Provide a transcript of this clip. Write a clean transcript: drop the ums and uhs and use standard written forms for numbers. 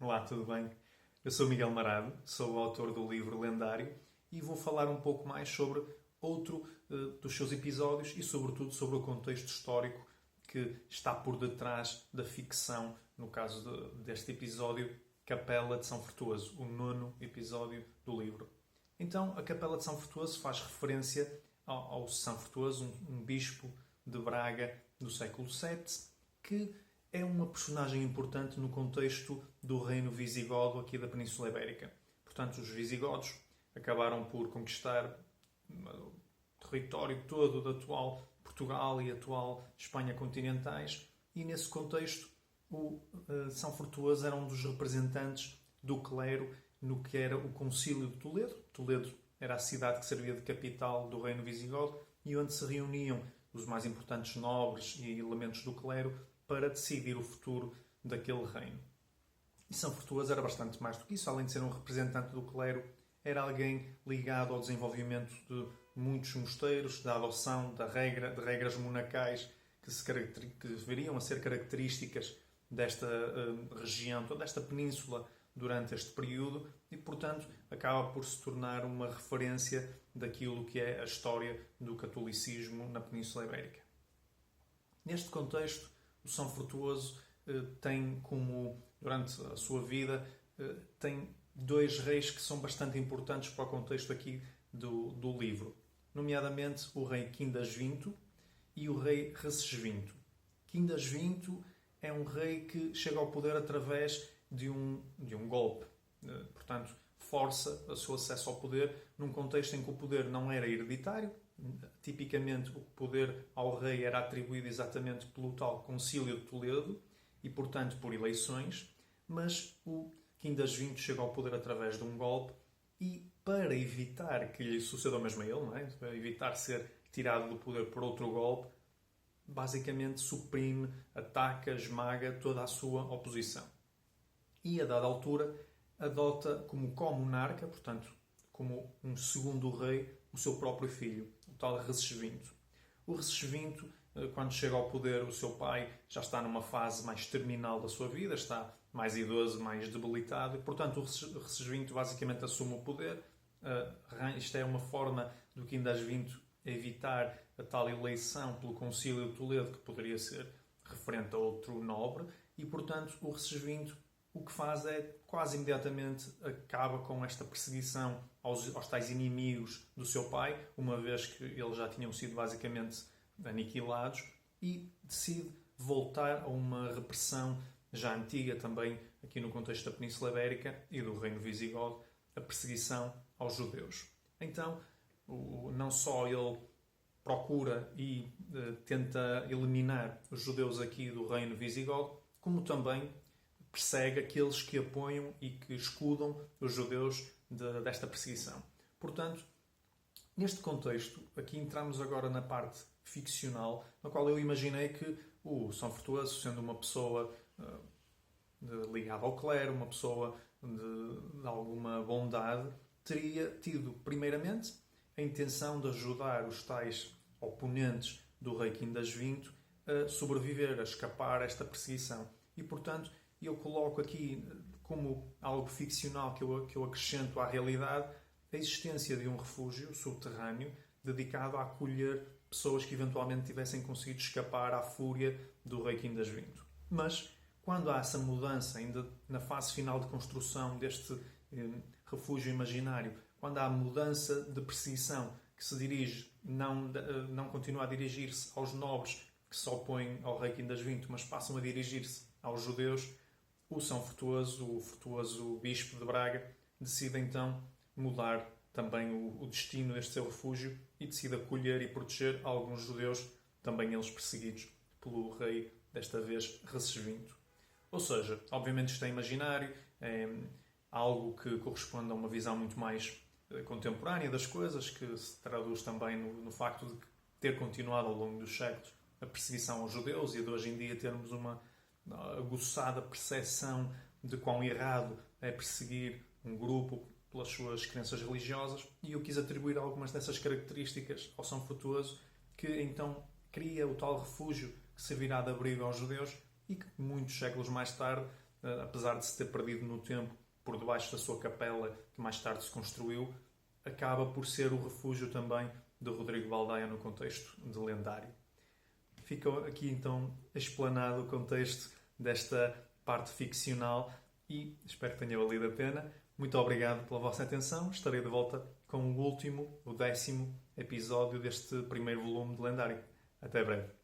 Olá, tudo bem? Eu sou Miguel Marado, sou o autor do livro Lendário e vou falar um pouco mais sobre outro dos seus episódios e, sobretudo, sobre o contexto histórico que está por detrás da ficção, no caso deste episódio, Capela de São Frutuoso, o nono episódio do livro. Então, a Capela de São Frutuoso faz referência ao São Frutuoso, um bispo de Braga do século VII, que é uma personagem importante no contexto do reino visigodo aqui da Península Ibérica. Portanto, os visigodos acabaram por conquistar o território todo da atual Portugal e atual Espanha continentais e, nesse contexto, o São Frutuoso era um dos representantes do clero no que era o Concílio de Toledo. Toledo era a cidade que servia de capital do reino visigodo e onde se reuniam os mais importantes nobres e elementos do clero para decidir o futuro daquele reino. E São Frutuoso era bastante mais do que isso. Além de ser um representante do clero, era alguém ligado ao desenvolvimento de muitos mosteiros, da adoção de regras monacais que deveriam a ser características desta região, toda esta península durante este período e, portanto, acaba por se tornar uma referência daquilo que é a história do catolicismo na Península Ibérica. Neste contexto, o São Frutuoso tem como, durante a sua vida, tem dois reis que são bastante importantes para o contexto aqui do livro. Nomeadamente o rei Quindasvinto e o rei Recesvinto. Quindasvinto é um rei que chega ao poder através de um golpe. Portanto, força o seu acesso ao poder num contexto em que o poder não era hereditário. Tipicamente, o poder ao rei era atribuído exatamente pelo tal Concílio de Toledo e, portanto, por eleições, mas o Quindasvinto chega ao poder através de um golpe e, para evitar que lhe suceda o mesmo a ele, não é? Para evitar ser tirado do poder por outro golpe, basicamente suprime, ataca, esmaga toda a sua oposição. E, a dada altura, adota como co-monarca, portanto, como um segundo rei, o seu próprio filho, o tal Recesvinto. O Recesvinto, quando chega ao poder, o seu pai já está numa fase mais terminal da sua vida, está mais idoso, mais debilitado, e, portanto, o Recesvinto basicamente assume o poder. Isto é uma forma do Quindasvinto evitar a tal eleição pelo Concílio de Toledo, que poderia ser referente a outro nobre, e, portanto, o Recesvinto o que faz é, quase imediatamente, acaba com esta perseguição aos tais inimigos do seu pai, uma vez que eles já tinham sido basicamente aniquilados, e decide voltar a uma repressão já antiga também, aqui no contexto da Península Ibérica e do Reino Visigodo, a perseguição aos judeus. Então, não só ele procura e tenta eliminar os judeus aqui do Reino Visigodo, como também persegue aqueles que apoiam e que escudam os judeus desta perseguição. Portanto, neste contexto, aqui entramos agora na parte ficcional, na qual eu imaginei que o São Frutuoso, sendo uma pessoa ligada ao clero, uma pessoa de alguma bondade, teria tido, primeiramente, a intenção de ajudar os tais oponentes do rei Quindasvinto a sobreviver, a escapar a esta perseguição. E, portanto, eu coloco aqui como algo ficcional que eu acrescento à realidade a existência de um refúgio subterrâneo dedicado a acolher pessoas que eventualmente tivessem conseguido escapar à fúria do rei Quindasvinto. Mas, quando há essa mudança, ainda na fase final de construção deste refúgio imaginário, quando há a mudança de perseguição que se dirige, não continua a dirigir-se aos nobres que se opõem ao rei Quindasvinto, mas passam a dirigir-se aos judeus, o São Frutuoso, o frutuoso bispo de Braga, decide então mudar também o destino deste seu refúgio e decide acolher e proteger alguns judeus, também eles perseguidos pelo rei, desta vez Recesvinto. Ou seja, obviamente isto é imaginário, é algo que corresponde a uma visão muito mais contemporânea das coisas, que se traduz também no facto de ter continuado ao longo dos séculos a perseguição aos judeus e de hoje em dia termos uma aguçada percepção de quão errado é perseguir um grupo pelas suas crenças religiosas, e eu quis atribuir algumas dessas características ao São Frutuoso, que então cria o tal refúgio que servirá de abrigo aos judeus e que muitos séculos mais tarde apesar de se ter perdido no tempo por debaixo da sua capela, que mais tarde se construiu, acaba por ser o refúgio também de Rodrigo Baldaia no contexto de lendário. Fica aqui então explanado o contexto desta parte ficcional e espero que tenha valido a pena. Muito obrigado pela vossa atenção. Estarei de volta com o 10º episódio deste primeiro volume de Lendário. Até breve.